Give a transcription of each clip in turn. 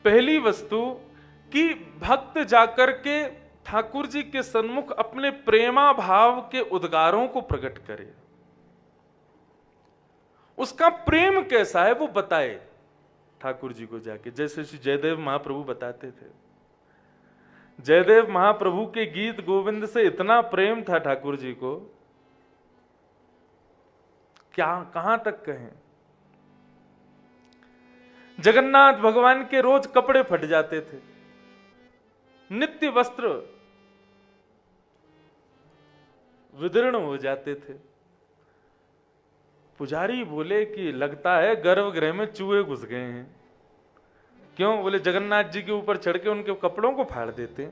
पहली वस्तु कि भक्त जाकर के ठाकुर जी के सन्मुख अपने प्रेमा भाव के उद्गारों को प्रकट करे, उसका प्रेम कैसा है वो बताए ठाकुर जी को जाके। जैसे श्री जयदेव महाप्रभु बताते थे, जयदेव महाप्रभु के गीत गोविंद से इतना प्रेम था ठाकुर जी को, क्या कहां तक कहें। जगन्नाथ भगवान के रोज कपड़े फट जाते थे, नित्य वस्त्र विदीर्ण हो जाते थे। पुजारी बोले कि लगता है गर्भगृह में चूहे घुस गए हैं। क्यों? बोले जगन्नाथ जी के ऊपर चढ़ के उनके कपड़ों को फाड़ देते।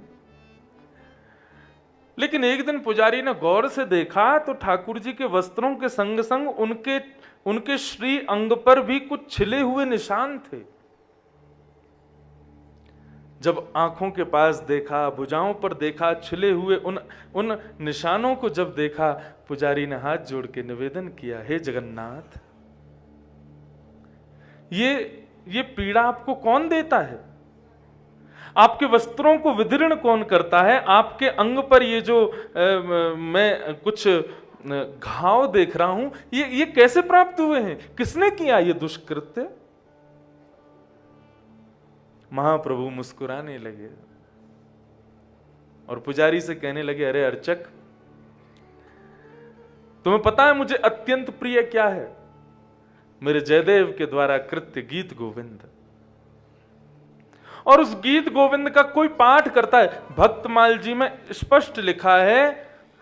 लेकिन एक दिन पुजारी ने गौर से देखा तो ठाकुर जी के वस्त्रों के संग संग उनके श्री अंग पर भी कुछ छिले हुए निशान थे। जब आंखों के पास देखा, भुजाओं पर देखा, छिले हुए उन निशानों को जब देखा, पुजारी ने हाथ जोड़ के निवेदन किया, हे जगन्नाथ, ये पीड़ा आपको कौन देता है? आपके वस्त्रों को विदीर्ण कौन करता है? आपके अंग पर ये जो मैं कुछ घाव देख रहा हूं, ये कैसे प्राप्त हुए हैं? किसने किया ये दुष्कृत्य? महाप्रभु मुस्कुराने लगे और पुजारी से कहने लगे, अरे अर्चक, तुम्हें पता है मुझे अत्यंत प्रिय क्या है? मेरे जयदेव के द्वारा कृत्य गीत गोविंद। और उस गीत गोविंद का कोई पाठ करता है, भक्तमाल जी में स्पष्ट लिखा है,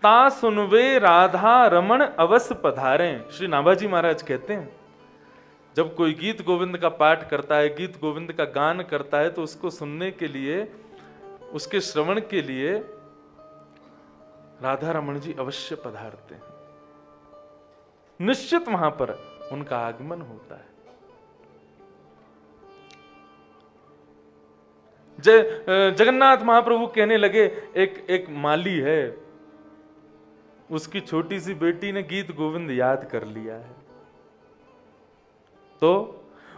ता सुनवे राधा रमण अवश्य पधारें। श्री नाभाजी महाराज कहते हैं, जब कोई गीत गोविंद का पाठ करता है, गीत गोविंद का गान करता है, तो उसको सुनने के लिए, उसके श्रवण के लिए राधा रमण जी अवश्य पधारते हैं। निश्चित वहां पर उनका आगमन होता है। जगन्नाथ महाप्रभु कहने लगे, एक माली है, उसकी छोटी सी बेटी ने गीत गोविंद याद कर लिया है। तो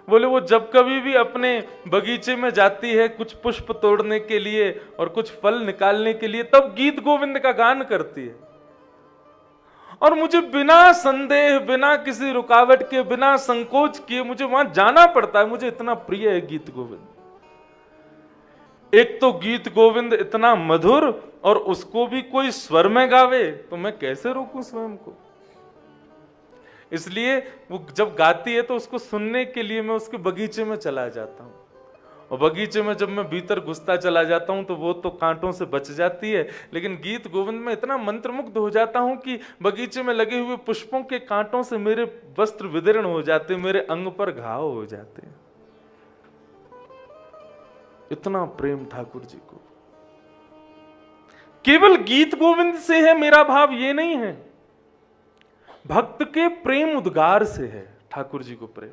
बोले वो जब कभी भी अपने बगीचे में जाती है कुछ पुष्प तोड़ने के लिए और कुछ फल निकालने के लिए, तब गीत गोविंद का गान करती है। और मुझे बिना संदेह, बिना किसी रुकावट के, बिना संकोच किए मुझे वहां जाना पड़ता है। मुझे इतना प्रिय है गीत गोविंद। एक तो गीत गोविंद इतना मधुर, और उसको भी कोई स्वर में गावे, तो मैं कैसे रोकूं स्वयं को? इसलिए वो जब गाती है तो उसको सुनने के लिए मैं उसके बगीचे में चला जाता हूं। और बगीचे में जब मैं भीतर घुसता चला जाता हूं तो वो तो कांटों से बच जाती है, लेकिन गीत गोविंद में इतना मंत्रमुग्ध हो जाता हूं कि बगीचे में लगे हुए पुष्पों के कांटों से मेरे वस्त्र विदीर्ण हो जाते, मेरे अंग पर घाव हो जाते। इतना प्रेम ठाकुर जी को। केवल गीत गोविंद से है मेरा भाव, ये नहीं है, भक्त के प्रेम उद्गार से है ठाकुर जी को प्रेम।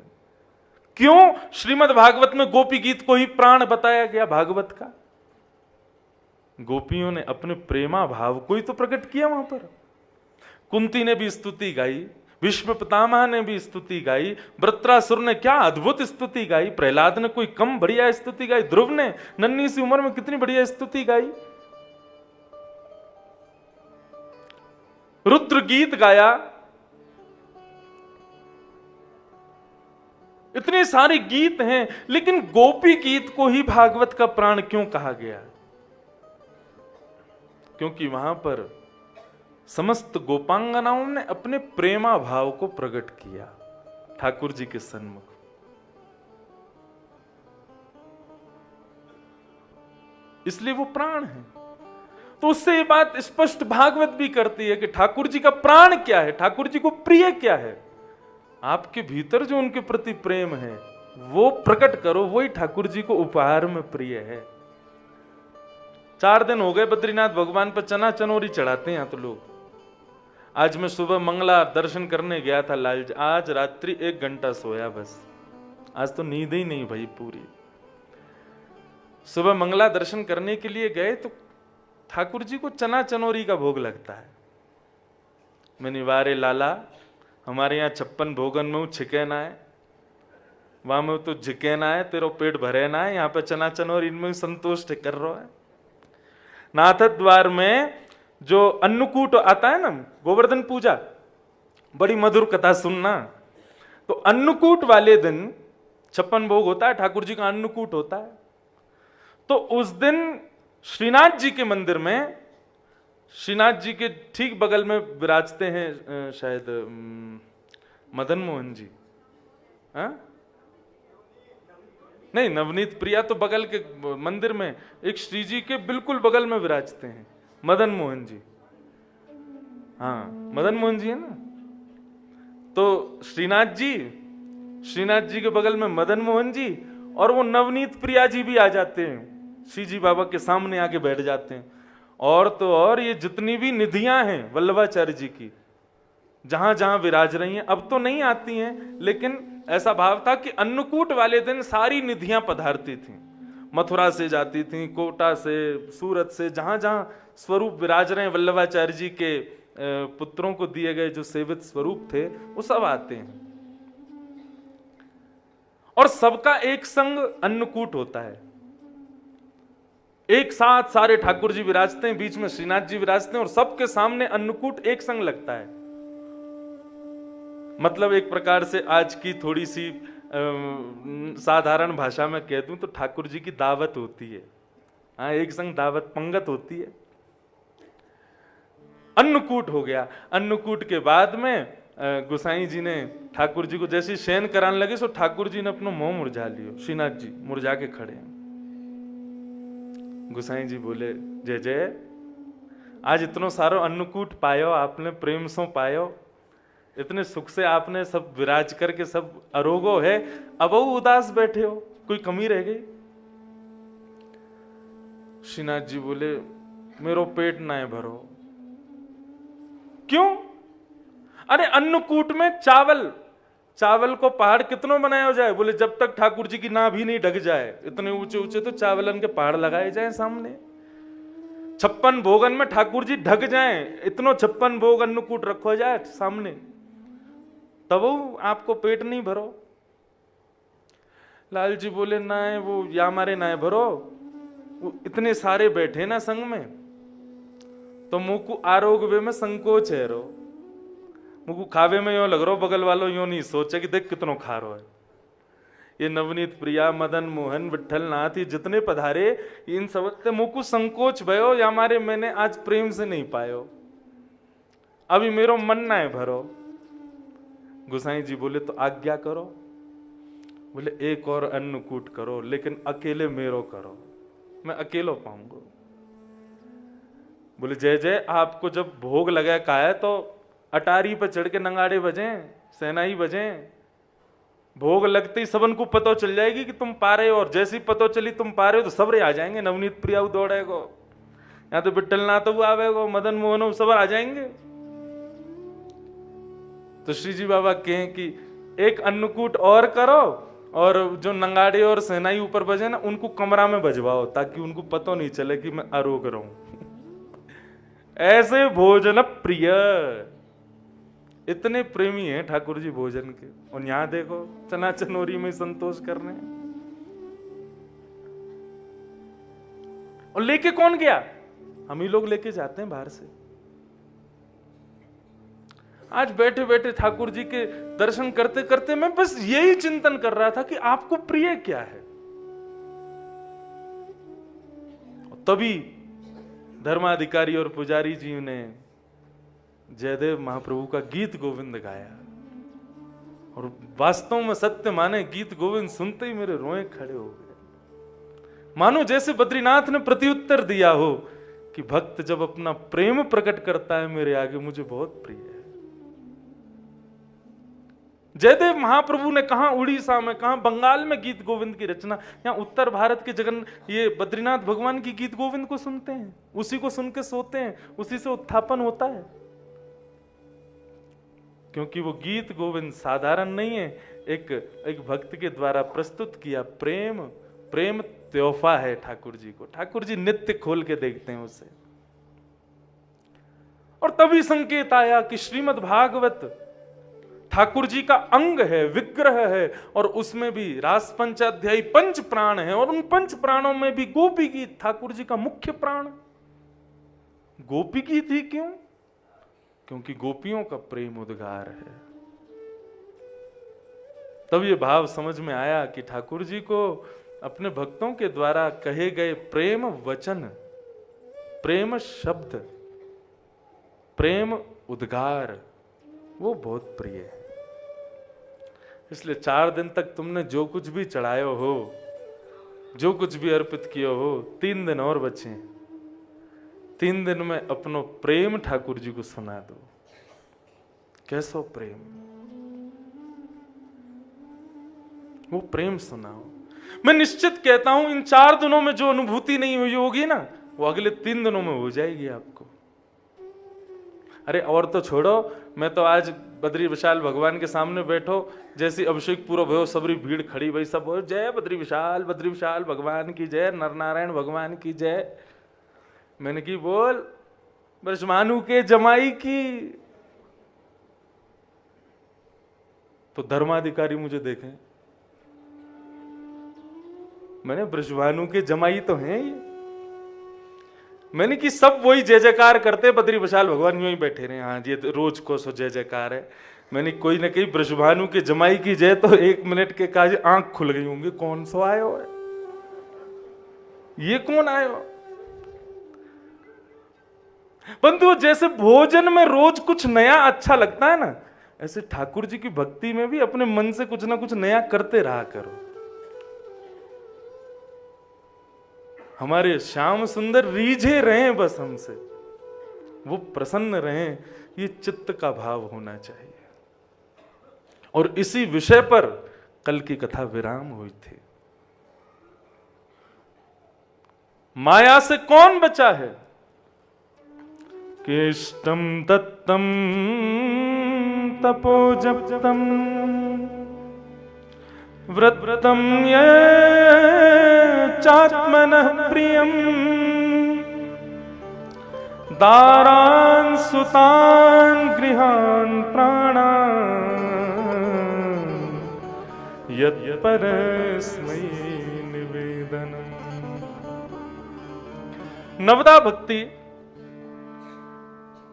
क्यों? श्रीमद् भागवत में गोपी गीत को ही प्राण बताया गया भागवत का। गोपियों ने अपने प्रेमा भाव को ही तो प्रकट किया वहां पर। कुंती ने भी स्तुति गाई, भीष्म पितामह ने भी स्तुति गाई, वृत्रासुर ने क्या अद्भुत स्तुति गाई, प्रहलाद ने कोई कम बढ़िया स्तुति गाई, ध्रुव ने नन्ही सी उम्र में कितनी बढ़िया स्तुति गाई, रुद्र गीत गाया। इतने सारे गीत हैं, लेकिन गोपी गीत को ही भागवत का प्राण क्यों कहा गया? क्योंकि वहां पर समस्त गोपांगनाओं ने अपने प्रेमा भाव को प्रकट किया ठाकुर जी के सन्मुख। इसलिए वो प्राण है। तो उससे ये बात स्पष्ट भागवत भी करती है कि ठाकुर जी का प्राण क्या है, ठाकुर जी को प्रिय क्या है। आपके भीतर जो उनके प्रति प्रेम है वो प्रकट करो, वही ठाकुर जी को उपहार में प्रिय है। 4 दिन हो गए बद्रीनाथ भगवान पर चना चनोरी चढ़ाते हैं यहाँ तो लोग। आज मैं सुबह मंगला दर्शन करने गया था लालजी, आज रात्रि 1 घंटा सोया बस। आज तो नींद ही नहीं भाई पूरी। सुबह मंगला दर्शन करने के लिए गए तो ठाकुर जी को चना चनोरी का भोग लगता है। मैंने वारे लाला, हमारे यहाँ 56 भोगन में छिके ना है, वहां में तो झिके ना है, तेरो पेट भरे ना है, यहाँ पे चनाचन और इनमें संतुष्ट कर रहा है। नाथ द्वार में जो अन्नकूट आता है ना, गोवर्धन पूजा, बड़ी मधुर कथा सुनना। तो अन्नकूट वाले दिन 56 भोग होता है, ठाकुर जी का अन्नकूट होता है। तो उस दिन श्रीनाथ जी के मंदिर में, श्रीनाथ जी के ठीक बगल में विराजते हैं शायद मदन मोहन जी, नहीं, नवनीत प्रिया तो बगल के मंदिर में, एक श्री जी के बिल्कुल बगल में विराजते हैं मदन मोहन जी। हाँ, मदन मोहन जी है ना। तो श्रीनाथ जी के बगल में मदन मोहन जी, और वो नवनीत प्रिया जी भी आ जाते हैं, श्री जी बाबा के सामने आके बैठ जाते हैं। और तो और ये जितनी भी निधियां हैं वल्लभाचार्य जी की, जहां जहां विराज रही हैं, अब तो नहीं आती हैं, लेकिन ऐसा भाव था कि अन्नकूट वाले दिन सारी निधियां पधारती थीं। मथुरा से जाती थीं, कोटा से, सूरत से, जहां जहां स्वरूप विराज रहे हैं वल्लभाचार्य जी के पुत्रों को दिए गए जो सेवित स्वरूप थे, वो सब आते हैं। और सबका एक संग अन्नकूट होता है, एक साथ सारे ठाकुर जी विराजते हैं, बीच में श्रीनाथ जी विराजते हैं, और सबके सामने अन्नकूट एक संग लगता है। मतलब एक प्रकार से आज की थोड़ी सी साधारण भाषा में कह दूं तो ठाकुर जी की दावत होती है। हाँ, एक संग दावत पंगत होती है। अन्नकूट हो गया। अन्नकूट के बाद में गोसाई जी ने ठाकुर जी को जैसे शयन कराने लगे, सो ठाकुर जी ने अपना मुंह मुरझा लियो। श्रीनाथ जी मुरझा के खड़े हैं। गोसाई जी बोले, जय जय, आज इतनो सारो अन्नकूट पायो आपने, प्रेम सो पायो, इतने सुख से आपने सब विराज करके सब अरोगो है, अब वो उदास बैठे हो, कोई कमी रह गई? श्रीनाथ जी बोले, मेरो पेट ना है भरो। क्यों? अरे अन्नकूट में चावल को पहाड़ कितनों बनाया जाए? बोले जब तक ठाकुर जी की नाभि नहीं ढक जाए, इतने ऊंचे ऊंचे तो चावलन के पहाड़ लगाए जाए सामने। 56 भोगन में ठाकुर जी ढक जाए, इतनो 56 भोग अन्नकूट रखो जाए सामने, तब आपको पेट नहीं भरो। लाल जी बोले, ना है वो या मारे ना है भरो, वो इतने सारे बैठे ना संग में, तो मुंह को आरोग्य में संकोच है रो, मुंह को खावे में यो लग रो, बगल वालों यो नहीं सोचे कि देख कितनो खा रो है। ये नवनीत प्रिया, मदन मोहन, विठल नाथ, ये जितने पधारे, इन सब मुंह को संकोच भयो, या मारे मैंने आज प्रेम से नहीं पायो, अभी मेरो मन ना है भरो। गोसाई जी बोले, तो आज्ञा करो। बोले, एक और अन्नकूट करो, लेकिन अकेले मेरो करो, मैं अकेलो पाऊंगा। बोले, जय जय, आपको जब भोग लगा का है तो अटारी पर चढ़ के नंगाड़े बजें, सेनाई बजें, भोग लगते ही सबन को पता चल जाएगी कि तुम पा रहे हो, और जैसी पता चली तुम पा रहे हो तो सब आ जाएंगे। नवनीत प्रिया दौड़ेगो, यहाँ तो बिट्टल ना तो वो आवेगो, मदन मोहन सब आ जाएंगे। तो श्री जी बाबा कहें कि एक अन्नकूट और करो, और जो नंगाड़े और सेनाई ऊपर बजे ना, उनको कमरा में बजवाओ, ताकि उनको पता नहीं चले कि मैं आरोग रहा हूं। ऐसे भोजन प्रिय, इतने प्रेमी हैं ठाकुर जी भोजन के। और यहां देखो चना चनोरी में संतोष करने। और लेके कौन गया? हम ही लोग लेके जाते हैं बाहर से। आज बैठे बैठे ठाकुर जी के दर्शन करते करते मैं बस यही चिंतन कर रहा था कि आपको प्रिय क्या है। तभी धर्माधिकारी और पुजारी जी ने जयदेव महाप्रभु का गीत गोविंद गाया, और वास्तव में सत्य माने गीत गोविंद सुनते ही मेरे रोए खड़े हो गए, मानो जैसे बद्रीनाथ ने प्रत्युत्तर दिया हो कि भक्त जब अपना प्रेम प्रकट करता है मेरे आगे, मुझे बहुत प्रिय है। जयदेव महाप्रभु ने कहा उड़ीसा में, कहा बंगाल में गीत गोविंद की रचना, यहाँ उत्तर भारत के जगन ये बद्रीनाथ भगवान की गीत गोविंद को सुनते हैं, उसी को सुन के सोते हैं, उसी से उत्थापन होता है। क्योंकि वो गीत गोविंद साधारण नहीं है, एक भक्त के द्वारा प्रस्तुत किया प्रेम तोहफा है ठाकुर जी को। ठाकुर जी नित्य खोल के देखते हैं उसे। और तभी संकेत आया कि श्रीमद् भागवत ठाकुर जी का अंग है, विग्रह है, और उसमें भी रास पंचाध्यायी 5 प्राण है, और उन 5 प्राणों में भी गोपी गीत ठाकुर जी का मुख्य प्राण। गोपी गीत ही क्यों? क्योंकि गोपियों का प्रेम उद्गार है। तब ये भाव समझ में आया कि ठाकुर जी को अपने भक्तों के द्वारा कहे गए प्रेम वचन, प्रेम शब्द, प्रेम उद्गार वो बहुत प्रिय है। इसलिए 4 दिन तक तुमने जो कुछ भी चढ़ायो हो, जो कुछ भी अर्पित किया हो, 3 दिन और बचे। 3 दिन में अपनो प्रेम ठाकुर जी को सुना दो। कैसो प्रेम, वो प्रेम सुनाओ। मैं निश्चित कहता हूं इन 4 दिनों में जो अनुभूति नहीं हुई होगी ना, वो अगले 3 दिनों में हो जाएगी आपको। अरे और तो छोड़ो, मैं तो आज बद्री विशाल भगवान के सामने बैठो, जैसी अभिषेक पूरा भयो सबरी भीड़ खड़ी भाई, सब हो जय बद्री विशाल भगवान की जय, नरनारायण भगवान की जय। मैंने की बोल ब्रजमानु के जमाई की। तो धर्माधिकारी मुझे देखें, मैंने ब्रजभानु के जमाई तो हैं ये। मैंने कि सब वही जय जयकार करते, बद्री विशाल भगवान यूं ही बैठे रहे, हाँ ये रोज को सो जय जयकार है। मैंने कोई ना कहीं ब्रजभानु के जमाई की जय, तो 1 मिनट के काज आंख खुल गई होंगी, कौन सो आयो है, ये कौन आयो। परंतु जैसे भोजन में रोज कुछ नया अच्छा लगता है ना, ऐसे ठाकुर जी की भक्ति में भी अपने मन से कुछ ना कुछ नया करते रहा करो। हमारे श्याम सुंदर रीझे रहें बस हमसे, वो प्रसन्न रहें, ये चित्त का भाव होना चाहिए। और इसी विषय पर कल की कथा विराम हुई थी। माया से कौन बचा है? केष्टम दत्तम तपोजप्तम व्रतम ये चात्मनः प्रियम दारान् सुतान् गृहान् प्राणान् यत्परस्मै निवेदनम्। नवदा भक्ति।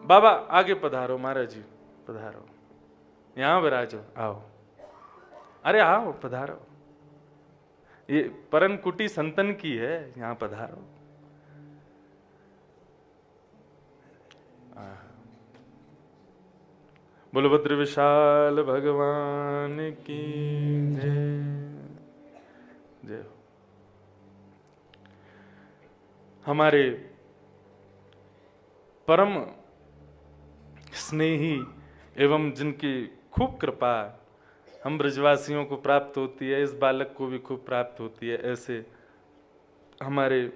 बाबा आगे पधारो, महाराज जी पधारो, यहां विराजो, आओ, अरे आओ पधारो, ये परम कुटी संतन की है, यहां पधारो। बोलो भद्र विशाल भगवान की जय। जय हो। हमारे परम स्नेही एवं जिनकी खूब कृपा हम ब्रजवासियों को प्राप्त होती है, इस बालक को भी खूब प्राप्त होती है, ऐसे हमारे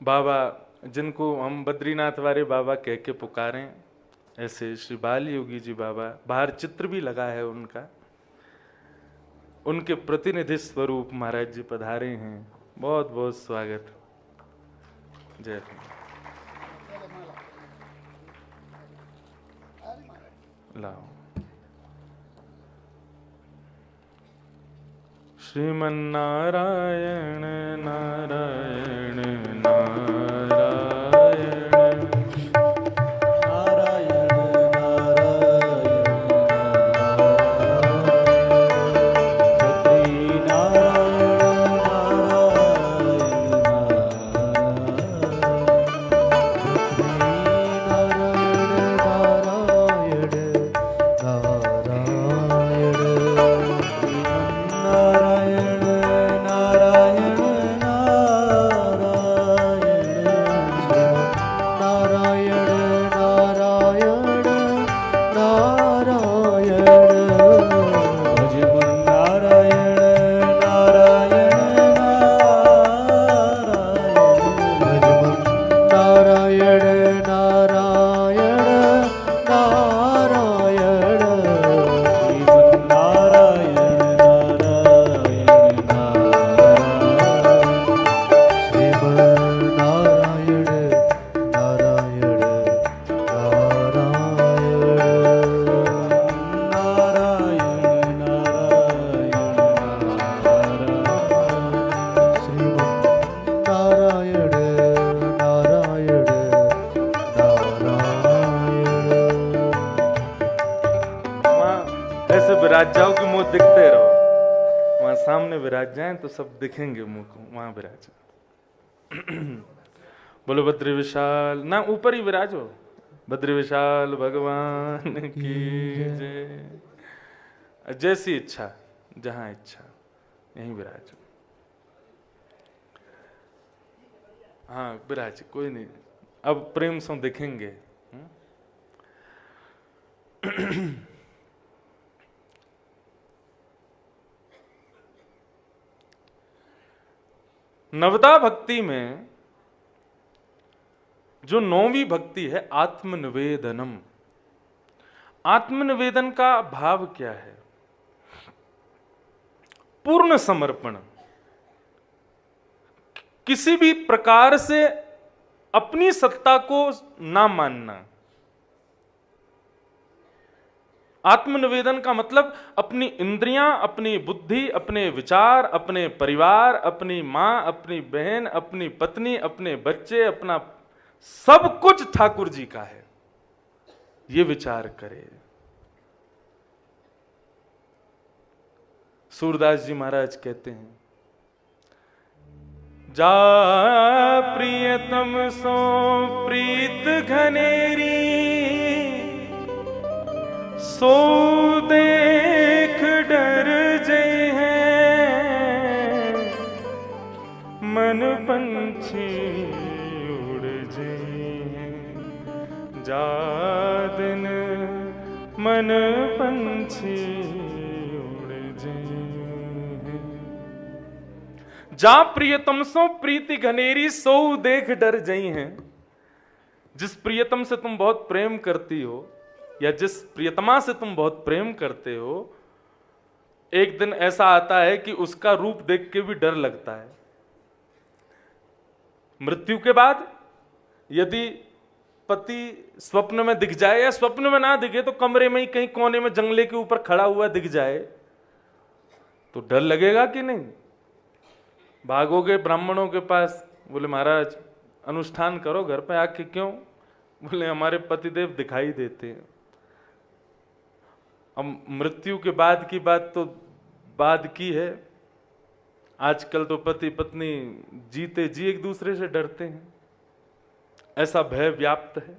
बाबा जिनको हम बद्रीनाथ वाले बाबा कह के पुकारें, ऐसे श्री बाल योगी जी बाबा, बाहर चित्र भी लगा है उनका, उनके प्रतिनिधि स्वरूप महाराज जी पधारे हैं। बहुत बहुत स्वागत। जय लाओ। श्रीमन्नारायण नारायण नारायण विराज जाएं तो सब दिखेंगे मुंह को, वहां विराज। बोलो बद्री विशाल, ना ऊपर ही विराजो, बद्री विशाल भगवान की जय। जैसी इच्छा, जहां इच्छा यहीं विराजो। हाँ विराज, कोई नहीं, अब प्रेम से दिखेंगे। नवदा भक्ति में जो 9वीं भक्ति है आत्मनिवेदनम। आत्मनिवेदन का भाव क्या है? पूर्ण समर्पण, किसी भी प्रकार से अपनी सत्ता को ना मानना। आत्मनिवेदन का मतलब अपनी इंद्रियां, अपनी बुद्धि, अपने विचार, अपने परिवार, अपनी मां, अपनी बहन, अपनी पत्नी, अपने बच्चे, अपना सब कुछ ठाकुर जी का है, ये विचार करे। सूरदास जी महाराज कहते हैं, जा प्रियतम सो प्रीत घनेरी, सो देख डर जय है, मन पंछी उड़ जय है, जा दिन मन पंछी उड़ जय है। जा प्रियतम सो प्रीति घनेरी, सो देख डर जई हैं। जिस प्रियतम से तुम बहुत प्रेम करती हो या जिस प्रियतमा से तुम बहुत प्रेम करते हो, एक दिन ऐसा आता है कि उसका रूप देख के भी डर लगता है। मृत्यु के बाद यदि पति स्वप्न में दिख जाए या स्वप्न में ना दिखे तो कमरे में ही कहीं कोने में जंगले के ऊपर खड़ा हुआ दिख जाए तो डर लगेगा कि नहीं? भागोगे ब्राह्मणों के पास, बोले महाराज अनुष्ठान करो घर पे आके। क्यों? बोले हमारे पतिदेव दिखाई देते हैं। अब मृत्यु के बाद की बात तो बाद की है, आजकल तो पति पत्नी जीते जी एक दूसरे से डरते हैं, ऐसा भय व्याप्त है।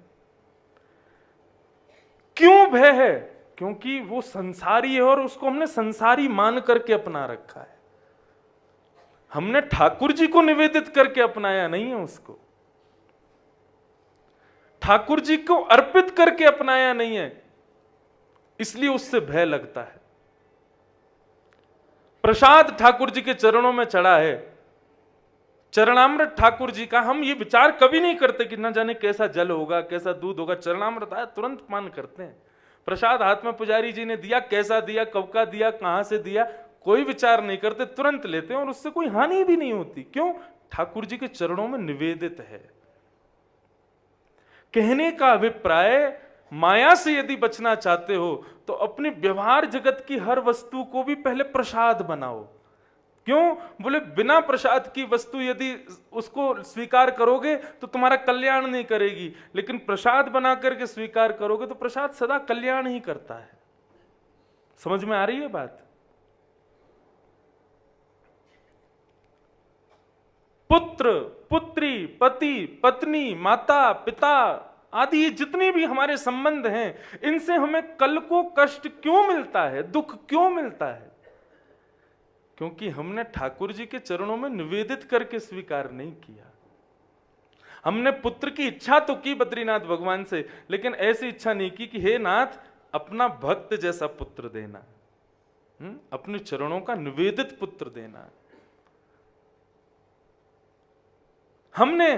क्यों भय है? क्योंकि वो संसारी है और उसको हमने संसारी मान करके अपना रखा है। हमने ठाकुर जी को निवेदित करके अपनाया नहीं है, उसको ठाकुर जी को अर्पित करके अपनाया नहीं है, इसलिए उससे भय लगता है। प्रसाद ठाकुर जी के चरणों में चढ़ा है, चरणामृत ठाकुर जी का, हम ये विचार कभी नहीं करते कि न जाने कैसा जल होगा, कैसा दूध होगा। चरणामृत आया तुरंत पान करते हैं। प्रसाद हाथ में पुजारी जी ने दिया, कैसा दिया, कब का दिया, कहां से दिया, कोई विचार नहीं करते, तुरंत लेते हैं और उससे कोई हानि भी नहीं होती। क्यों? ठाकुर जी के चरणों में निवेदित है। कहने का अभिप्राय, माया से यदि बचना चाहते हो तो अपने व्यवहार जगत की हर वस्तु को भी पहले प्रसाद बनाओ। क्यों? बोले बिना प्रसाद की वस्तु यदि उसको स्वीकार करोगे तो तुम्हारा कल्याण नहीं करेगी, लेकिन प्रसाद बना करके स्वीकार करोगे तो प्रसाद सदा कल्याण ही करता है। समझ में आ रही है बात? पुत्र, पुत्री, पति, पत्नी, माता, पिता आदि जितने भी हमारे संबंध हैं, इनसे हमें कल को कष्ट क्यों मिलता है, दुख क्यों मिलता है? क्योंकि हमने ठाकुर जी के चरणों में निवेदित करके स्वीकार नहीं किया। हमने पुत्र की इच्छा तो की बद्रीनाथ भगवान से, लेकिन ऐसी इच्छा नहीं की कि हे नाथ अपना भक्त जैसा पुत्र देना, अपने चरणों का निवेदित पुत्र देना। हमने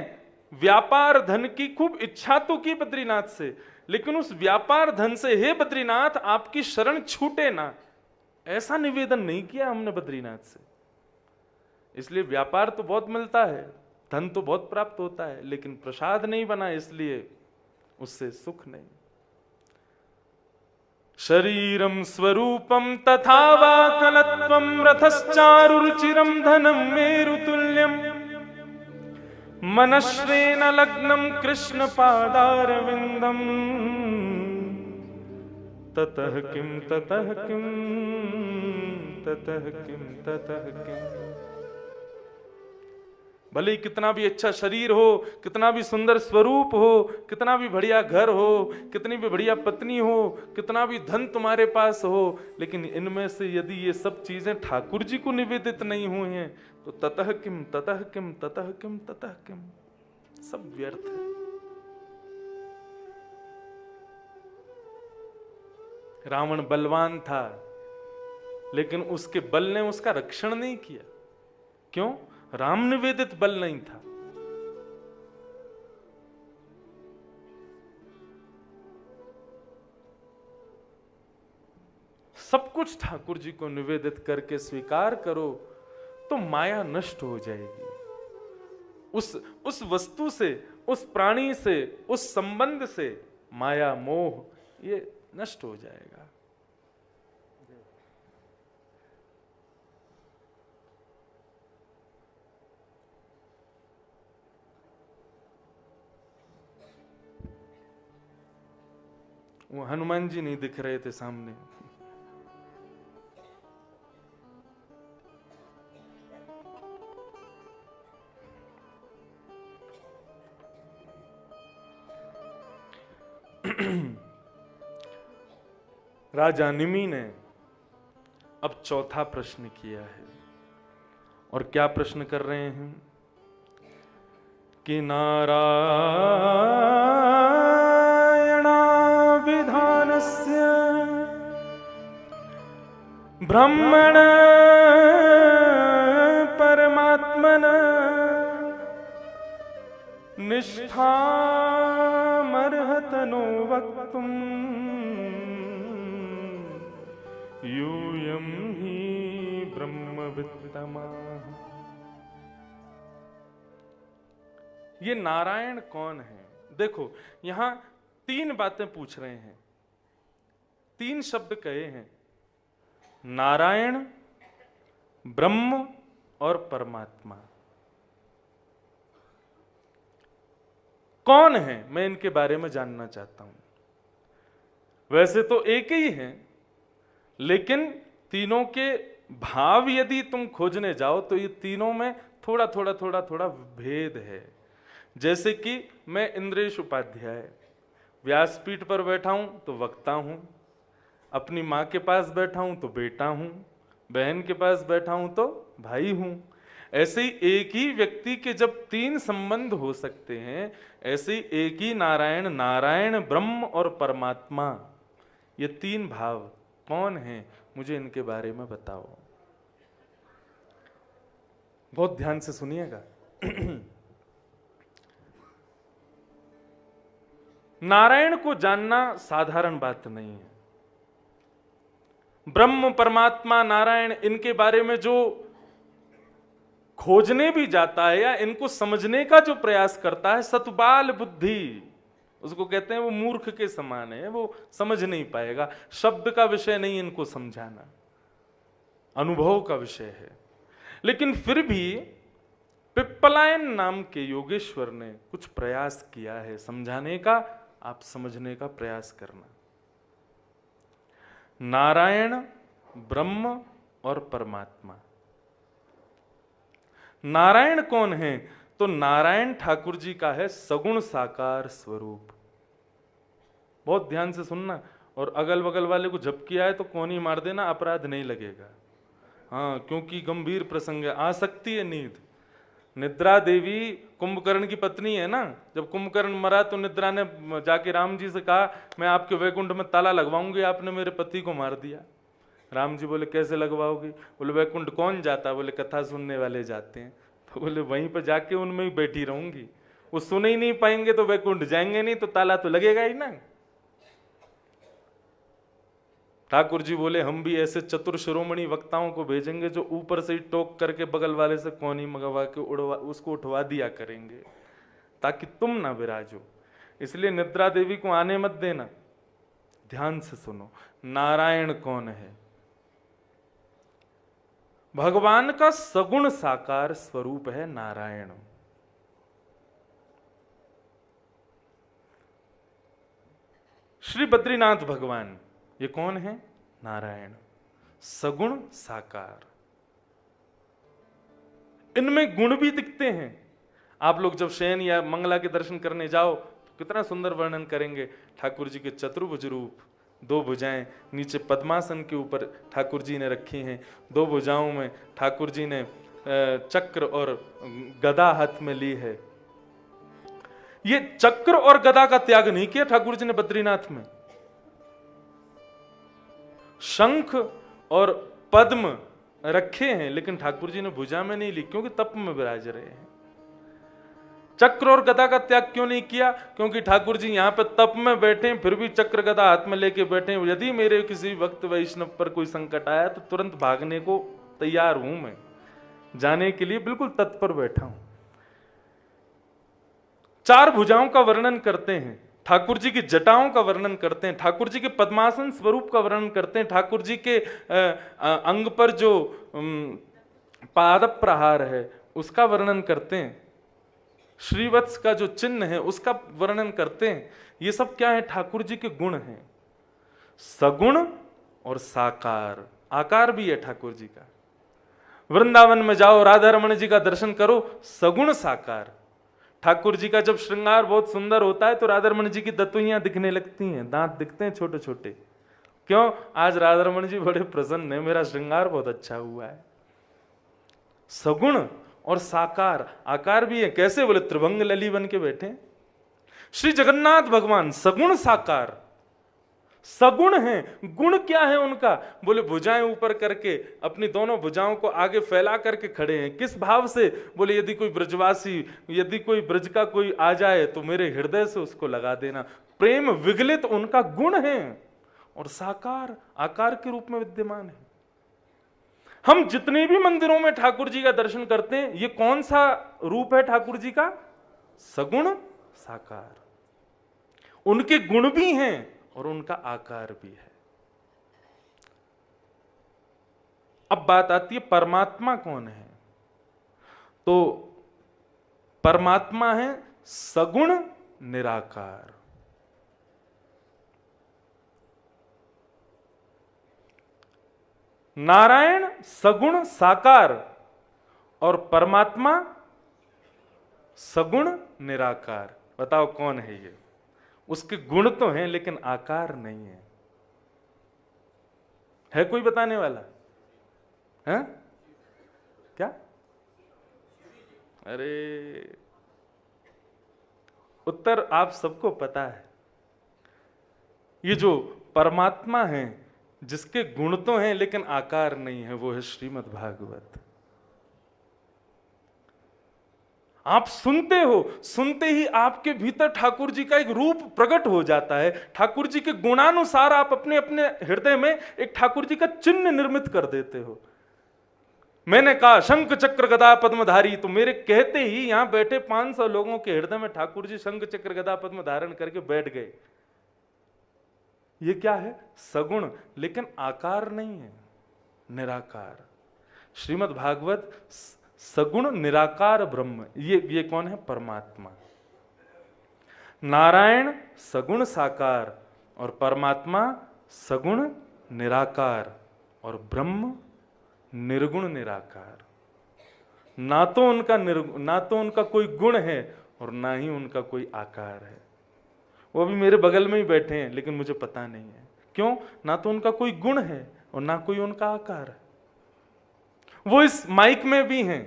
व्यापार धन की खूब इच्छा तो की बद्रीनाथ से, लेकिन उस व्यापार धन से हे बद्रीनाथ आपकी शरण छूटे ना, ऐसा निवेदन नहीं किया हमने बद्रीनाथ से। इसलिए व्यापार तो बहुत मिलता है, धन तो बहुत प्राप्त होता है, लेकिन प्रसाद नहीं बना, इसलिए उससे सुख नहीं। शरीरम स्वरूपम तथा वा कलत्वम रथश्चारुरुचिरम धनम मेरुतुल्यम मनश्रेण लग्नम कृष्ण पादारविंदम ततः किम ततः किम ततः किम। भले ही कितना भी अच्छा शरीर हो, कितना भी सुंदर स्वरूप हो, कितना भी बढ़िया घर हो, कितनी भी बढ़िया पत्नी हो, कितना भी धन तुम्हारे पास हो, लेकिन इनमें से यदि ये सब चीजें ठाकुर जी को निवेदित नहीं हुई हैं तो ततः किम ततः किम ततः किम ततः किम, सब व्यर्थ है। रावण बलवान था, लेकिन उसके बल ने उसका रक्षण नहीं किया। क्यों? राम निवेदित बल नहीं था। सब कुछ ठाकुर जी को निवेदित करके स्वीकार करो तो माया नष्ट हो जाएगी। उस वस्तु से, उस प्राणी से, उस संबंध से माया मोह ये नष्ट हो जाएगा। वो हनुमान जी नहीं दिख रहे थे सामने। राजा निमि ने अब चौथा प्रश्न किया है, और क्या प्रश्न कर रहे हैं कि नारायणाभिधानस्य ब्रह्मण परमात्मन निष्ठामर्हतनो वक्तुम् यूयं हि ब्रह्मवित्तमः। ये नारायण कौन है? देखो, यहां तीन बातें पूछ रहे हैं, तीन शब्द कहे हैं, नारायण, ब्रह्म और परमात्मा। कौन है? मैं इनके बारे में जानना चाहता हूं। वैसे तो एक ही है, लेकिन तीनों के भाव यदि तुम खोजने जाओ तो ये तीनों में थोड़ा थोड़ा भेद है। जैसे कि मैं इंद्रेश उपाध्याय व्यासपीठ पर बैठा हूं तो वक्ता हूं, अपनी मां के पास बैठा हूं तो बेटा हूं, बहन के पास बैठा हूं तो भाई हूं। ऐसे ही एक ही व्यक्ति के जब तीन संबंध हो सकते हैं, ऐसे ही एक ही नारायण, नारायण, ब्रह्म और परमात्मा, ये तीन भाव कौन हैं? मुझे इनके बारे में बताओ। बहुत ध्यान से सुनिएगा। नारायण को जानना साधारण बात नहीं है। ब्रह्म, परमात्मा, नारायण, इनके बारे में जो खोजने भी जाता है या इनको समझने का जो प्रयास करता है, सतबाल बुद्धि उसको कहते हैं, वो मूर्ख के समान है, वो समझ नहीं पाएगा। शब्द का विषय नहीं इनको समझाना, अनुभव का विषय है। लेकिन फिर भी पिप्पलायन नाम के योगेश्वर ने कुछ प्रयास किया है समझाने का, आप समझने का प्रयास करना। नारायण, ब्रह्म और परमात्मा। नारायण कौन है? तो नारायण ठाकुर जी का है सगुण साकार स्वरूप। बहुत ध्यान से सुनना, और अगल बगल वाले को झपकी आए तो कोनी मार देना, अपराध नहीं लगेगा। हाँ, क्योंकि गंभीर प्रसंग है। आ सकती है नींद। निद्रा देवी कुंभकर्ण की पत्नी है ना। जब कुंभकर्ण मरा तो निद्रा ने जाके राम जी से कहा, मैं आपके वैकुंठ में ताला लगवाऊंगी, आपने मेरे पति को मार दिया। राम जी बोले, कैसे लगवाओगे? बोले, वैकुंठ कौन जाता? बोले, कथा सुनने वाले जाते हैं। तो बोले, वहीं पर जाके उनमें ही बैठी रहूंगी। वो सुन ही नहीं पाएंगे तो वैकुंठ जाएंगे नहीं, तो ताला तो लगेगा ही ना। ठाकुर जी बोले, हम भी ऐसे चतुर शिरोमणि वक्ताओं को भेजेंगे जो ऊपर से ही टोक करके बगल वाले से कोनी मंगवा के उसको उठवा दिया करेंगे, ताकि तुम ना विराजो। इसलिए निद्रा देवी को आने मत देना। ध्यान से सुनो, नारायण कौन है? भगवान का सगुण साकार स्वरूप है नारायण। श्री बद्रीनाथ भगवान, ये कौन है? नारायण। सगुण साकार। इनमें गुण भी दिखते हैं। आप लोग जब शयन या मंगला के दर्शन करने जाओ कितना सुंदर वर्णन करेंगे ठाकुर जी के चतुर्भुज रूप, 2 भुजाएं नीचे पद्मासन के ऊपर ठाकुर जी ने रखी हैं, 2 भुजाओं में ठाकुर जी ने चक्र और गदा हाथ में ली है। ये चक्र और गदा का त्याग नहीं किया ठाकुर जी ने बद्रीनाथ में। शंख और पद्म रखे हैं लेकिन ठाकुर जी ने भुजा में नहीं ली, क्योंकि तप में विराज रहे हैं। चक्र और गदा का त्याग क्यों नहीं किया? क्योंकि ठाकुर जी यहां पे तप में बैठे फिर भी चक्र गदा हाथ में लेके बैठे। यदि मेरे किसी भक्त वैष्णव पर कोई संकट आया तो तुरंत भागने को तैयार हूं, मैं जाने के लिए बिल्कुल तत्पर बैठा हूं। 4 भुजाओं का वर्णन करते हैं, ठाकुर जी की जटाओं का वर्णन करते हैं, ठाकुर जी के पद्मासन स्वरूप का वर्णन करते हैं, ठाकुर जी के अंग पर जो पाद प्रहार है उसका वर्णन करते हैं, श्रीवत्स का जो चिन्ह है उसका वर्णन करते हैं। ये सब क्या है? ठाकुर जी के गुण हैं, सगुण और साकार। आकार भी है ठाकुर जी का। वृंदावन में जाओ, राधा रमण जी का दर्शन करो, सगुण साकार। ठाकुर जी का जब श्रृंगार बहुत सुंदर होता है तो राधा रमण जी की दतुइयां दिखने लगती हैं, दांत दिखते हैं छोटे छोटे। क्यों? आज राधा रमण जी बड़े प्रसन्न है, मेरा श्रृंगार बहुत अच्छा हुआ है। सगुण और साकार, आकार भी है। कैसे? बोले त्रिभंग लली बन के बैठे श्री जगन्नाथ भगवान, सगुण साकार। सगुण हैं। गुण क्या है उनका? बोले भुजाएं ऊपर करके अपनी दोनों भुजाओं को आगे फैला करके खड़े हैं। किस भाव से? बोले यदि कोई ब्रजवासी, यदि कोई ब्रज का कोई आ जाए तो मेरे हृदय से उसको लगा देना। प्रेम विगलित उनका गुण है और साकार आकार के रूप में विद्यमान है। हम जितने भी मंदिरों में ठाकुर जी का दर्शन करते हैं, ये कौन सा रूप है ठाकुर जी का? सगुण साकार। उनके गुण भी हैं और उनका आकार भी है। अब बात आती है परमात्मा कौन है? तो परमात्मा है सगुण निराकार। नारायण सगुण साकार और परमात्मा सगुण निराकार। बताओ कौन है ये? उसके गुण तो हैं लेकिन आकार नहीं है। है कोई बताने वाला? है क्या? अरे उत्तर आप सबको पता है। ये जो परमात्मा है जिसके गुण तो हैं लेकिन आकार नहीं है, वो है श्रीमद् भागवत। आप सुनते हो, सुनते ही आपके भीतर ठाकुर जी का एक रूप प्रकट हो जाता है। ठाकुर जी के गुणानुसार आप अपने अपने हृदय में एक ठाकुर जी का चिन्ह निर्मित कर देते हो। मैंने कहा शंख चक्र गदा पद्मधारी, तो मेरे कहते ही यहां बैठे 500 लोगों के हृदय में ठाकुर जी शंख चक्र गदा पद्म धारण करके बैठ गए। ये क्या है? सगुण, लेकिन आकार नहीं है, निराकार। श्रीमद् भागवत सगुण निराकार ब्रह्म। ये कौन है? परमात्मा। नारायण सगुण साकार और परमात्मा सगुण निराकार और ब्रह्म निर्गुण निराकार। ना तो उनका कोई गुण है और ना ही उनका कोई आकार है। वो भी मेरे बगल में ही बैठे हैं लेकिन मुझे पता नहीं है। क्यों? ना तो उनका कोई गुण है और ना कोई उनका आकार है। वो इस माइक में भी हैं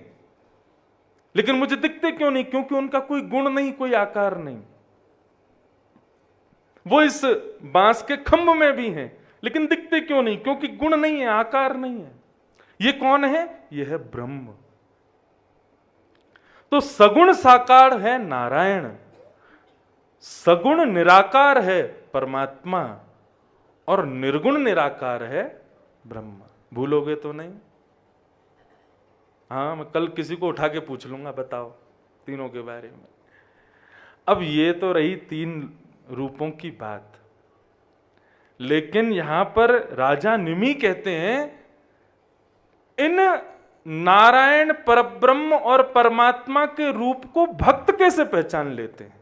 लेकिन मुझे दिखते क्यों नहीं? क्योंकि उनका कोई गुण नहीं, कोई आकार नहीं। वो इस बांस के खंभ में भी हैं लेकिन दिखते क्यों नहीं? क्योंकि गुण नहीं है, आकार नहीं है। ये कौन है? ये है ब्रह्म। तो सगुण साकार है नारायण, सगुण निराकार है परमात्मा और निर्गुण निराकार है ब्रह्म। भूलोगे तो नहीं? हाँ, मैं कल किसी को उठा के पूछ लूंगा, बताओ तीनों के बारे में। अब ये तो रही 3 रूपों की बात, लेकिन यहां पर राजा निमि कहते हैं इन नारायण परब्रह्म और परमात्मा के रूप को भक्त कैसे पहचान लेते हैं?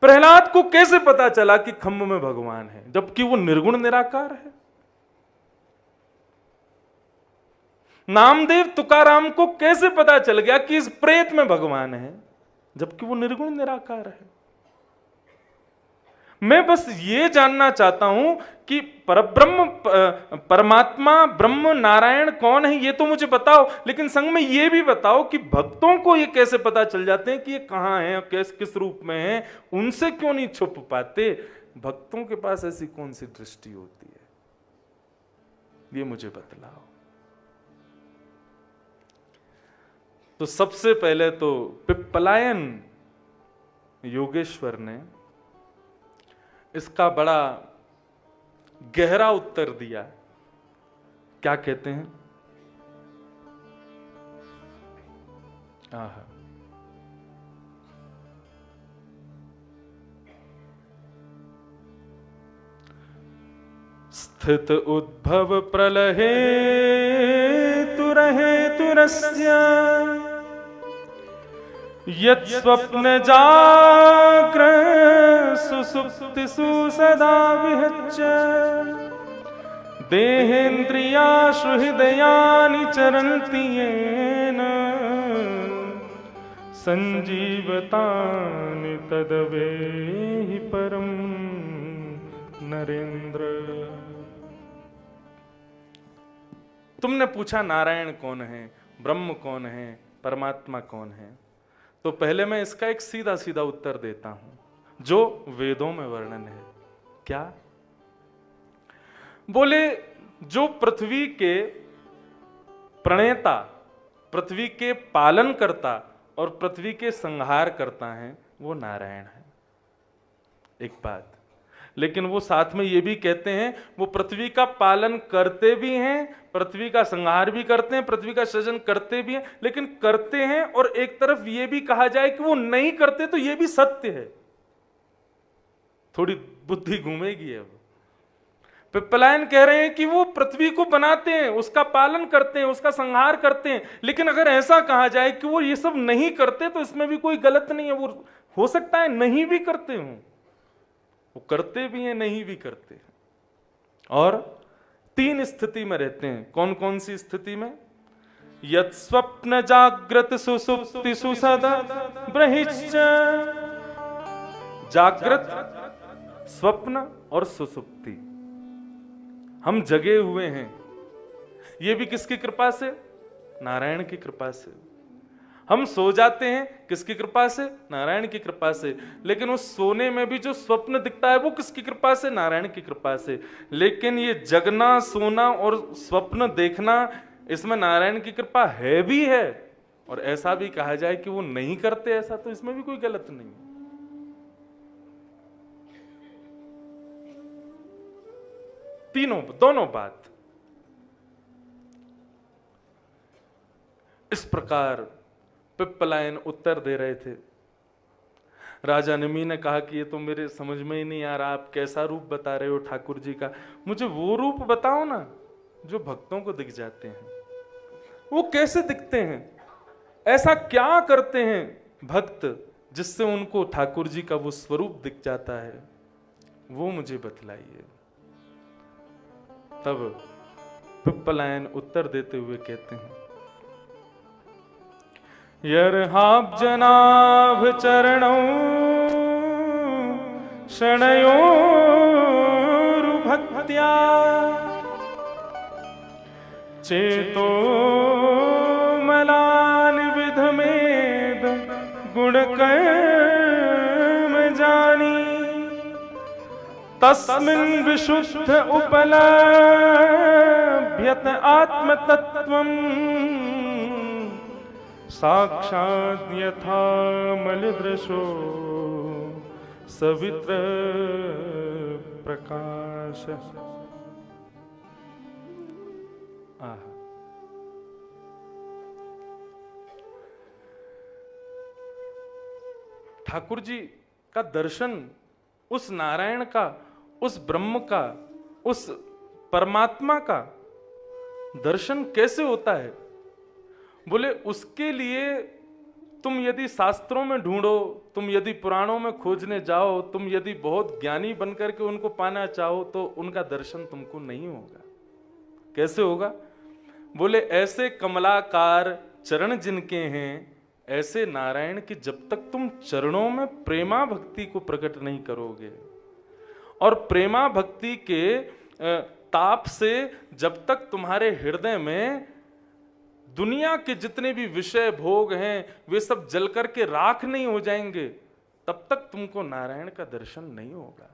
प्रहलाद को कैसे पता चला कि खम्भ में भगवान है जबकि वो निर्गुण निराकार है? नामदेव तुकाराम को कैसे पता चल गया कि इस प्रेत में भगवान है, जबकि वो निर्गुण निराकार है? मैं बस ये जानना चाहता हूं कि परब्रह्म, परमात्मा, ब्रह्म, नारायण कौन है ये तो मुझे बताओ, लेकिन संग में ये भी बताओ कि भक्तों को ये कैसे पता चल जाते हैं कि ये कहां है, किस रूप में है, उनसे क्यों नहीं छुप पाते? भक्तों के पास ऐसी कौन सी दृष्टि होती है, ये मुझे बतलाओ। तो सबसे पहले तो पिप्पलायन योगेश्वर ने इसका बड़ा गहरा उत्तर दिया। क्या कहते हैं? आहा, स्थित उद्भव प्रलहे तुरहे तुरस्य यत् स्वप्न जाग्र सुसुप्तिषु सदा विहच्य देहेन्द्रियाशु हृदयानि चरन्ति येन संजीवतानि तदवेहि परम नरेंद्र। तुमने पूछा नारायण कौन है, ब्रह्म कौन है, परमात्मा कौन है, तो पहले मैं इसका एक सीधा सीधा उत्तर देता हूं जो वेदों में वर्णन है। क्या? बोले जो पृथ्वी के प्रणेता, पृथ्वी के पालन करता और पृथ्वी के संहार करता है वो नारायण है। एक बात, लेकिन वो साथ में ये भी कहते हैं वो पृथ्वी का पालन करते भी हैं, पृथ्वी का संहार भी करते हैं, पृथ्वी का सृजन करते भी हैं, लेकिन करते हैं और एक तरफ ये भी कहा जाए कि वो नहीं करते तो ये भी सत्य है। थोड़ी बुद्धि घूमेगी अब। पिप्पलायन कह रहे हैं कि वो पृथ्वी को बनाते हैं, उसका पालन करते हैं, उसका संहार करते हैं, लेकिन अगर ऐसा कहा जाए कि वो ये सब नहीं करते तो इसमें भी कोई गलत नहीं है। वो हो सकता है नहीं भी करते हों, वो करते भी हैं, नहीं भी करते हैं। और तीन स्थिति में रहते हैं। कौन कौन सी स्थिति में? यत् स्वप्न जागृत सुसुप्तिषु सदा ब्रह्मिश्च। जागृत, स्वप्न और सुसुप्ति, हम जगे हुए हैं। ये भी किसकी कृपा से? नारायण की कृपा से। हम सो जाते हैं, किसकी कृपा से? नारायण की कृपा से। लेकिन उस सोने में भी जो स्वप्न दिखता है वो किसकी कृपा से? नारायण की कृपा से। लेकिन ये जगना, सोना और स्वप्न देखना, इसमें नारायण की कृपा है भी है, और ऐसा भी कहा जाए कि वो नहीं करते ऐसा, तो इसमें भी कोई गलत नहीं। तीनों, दोनों बात। इस प्रकार पिप्पलायन उत्तर दे रहे थे। राजा निमि ने कहा कि ये तो मेरे समझ में ही नहीं आ रहा, आप कैसा रूप बता रहे हो ठाकुर जी का, मुझे वो रूप बताओ ना जो भक्तों को दिख जाते हैं। वो कैसे दिखते हैं? ऐसा क्या करते हैं भक्त जिससे उनको ठाकुर जी का वो स्वरूप दिख जाता है, वो मुझे बतलाइए। तब पिप्पलायन उत्तर देते हुए कहते हैं, यर्हाब्जनाभ चरणौ शनयोरुभक्त्या चेतो मलान विधमेद गुणकर्म जानी तस्मिन् विशुद्ध उपलभ्यत आत्मतत्त्वम् साक्षात् यथा मलदृशो सवित्र प्रकाश। ठाकुर जी का दर्शन, उस नारायण का, उस ब्रह्म का, उस परमात्मा का दर्शन कैसे होता है? बोले उसके लिए तुम यदि शास्त्रों में ढूंढो, तुम यदि पुराणों में खोजने जाओ, तुम यदि बहुत ज्ञानी बनकर के उनको पाना चाहो तो उनका दर्शन तुमको नहीं होगा। कैसे होगा? बोले ऐसे कमलाकार चरण जिनके हैं, ऐसे नारायण की जब तक तुम चरणों में प्रेमा भक्ति को प्रकट नहीं करोगे और प्रेमा भक्ति के ताप से जब तक तुम्हारे हृदय में दुनिया के जितने भी विषय भोग हैं वे सब जल करके राख नहीं हो जाएंगे, तब तक तुमको नारायण का दर्शन नहीं होगा।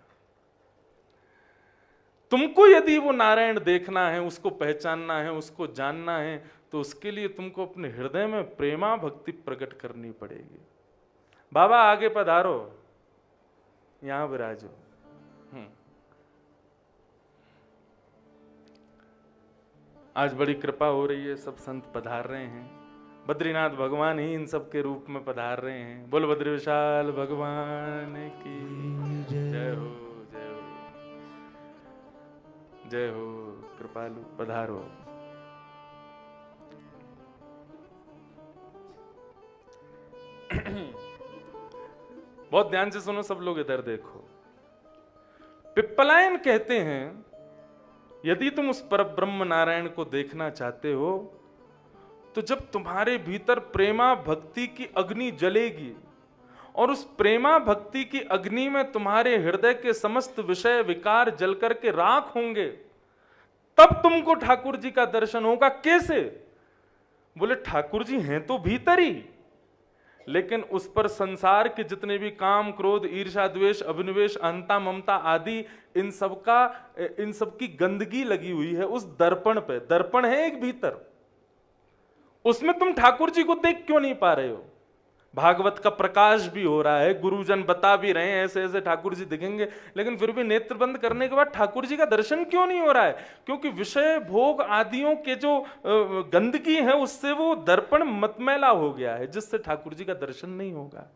तुमको यदि वो नारायण देखना है, उसको पहचानना है, उसको जानना है, तो उसके लिए तुमको अपने हृदय में प्रेमा भक्ति प्रकट करनी पड़ेगी। बाबा आगे पधारो, यहां विराजो। आज बड़ी कृपा हो रही है, सब संत पधार रहे हैं। बद्रीनाथ भगवान ही इन सब के रूप में पधार रहे हैं। बोल बद्री विशाल भगवान की जय हो, जय हो, जय हो। कृपालु पधारो। बहुत ध्यान से सुनो सब लोग, इधर देखो। पिप्पलायन कहते हैं यदि तुम उस पर ब्रह्म नारायण को देखना चाहते हो तो जब तुम्हारे भीतर प्रेमा भक्ति की अग्नि जलेगी और उस प्रेमा भक्ति की अग्नि में तुम्हारे हृदय के समस्त विषय विकार जल करके राख होंगे, तब तुमको ठाकुर जी का दर्शन होगा। कैसे? बोले ठाकुर जी हैं तो भीतर ही, लेकिन उस पर संसार के जितने भी काम क्रोध ईर्ष्या द्वेष अभिनिवेश अहंता ममता आदि इन सब की गंदगी लगी हुई है उस दर्पण पे। दर्पण है एक भीतर, उसमें तुम ठाकुर जी को देख क्यों नहीं पा रहे हो? भागवत का प्रकाश भी हो रहा है, गुरुजन बता भी रहे हैं ऐसे ऐसे ठाकुर जी दिखेंगे, लेकिन फिर भी नेत्र बंद करने के बाद ठाकुर जी का दर्शन क्यों नहीं हो रहा है? क्योंकि विषय भोग आदियों के जो गंदगी है उससे वो दर्पण मतमैला हो गया है, जिससे ठाकुर जी का दर्शन नहीं होगा।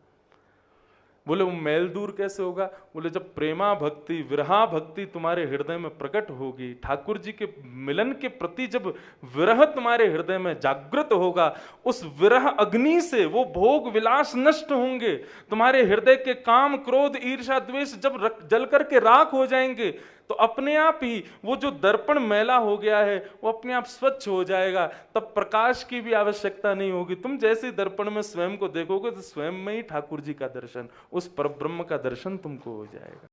बोले वो मैल दूर कैसे होगा? बोले जब प्रेमा भक्ति विरहा भक्ति तुम्हारे हृदय में प्रकट होगी, ठाकुर जी के मिलन के प्रति जब विरह तुम्हारे हृदय में जागृत होगा, उस विरह अग्नि से वो भोग विलास नष्ट होंगे, तुम्हारे हृदय के काम क्रोध ईर्ष्या द्वेष जब जल करके राख हो जाएंगे, तो अपने आप ही वो जो दर्पण मैला हो गया है वो अपने आप स्वच्छ हो जाएगा। तब प्रकाश की भी आवश्यकता नहीं होगी। तुम जैसे दर्पण में स्वयं को देखोगे तो स्वयं में ही ठाकुर जी का दर्शन, उस परब्रह्म का दर्शन तुमको हो जाएगा।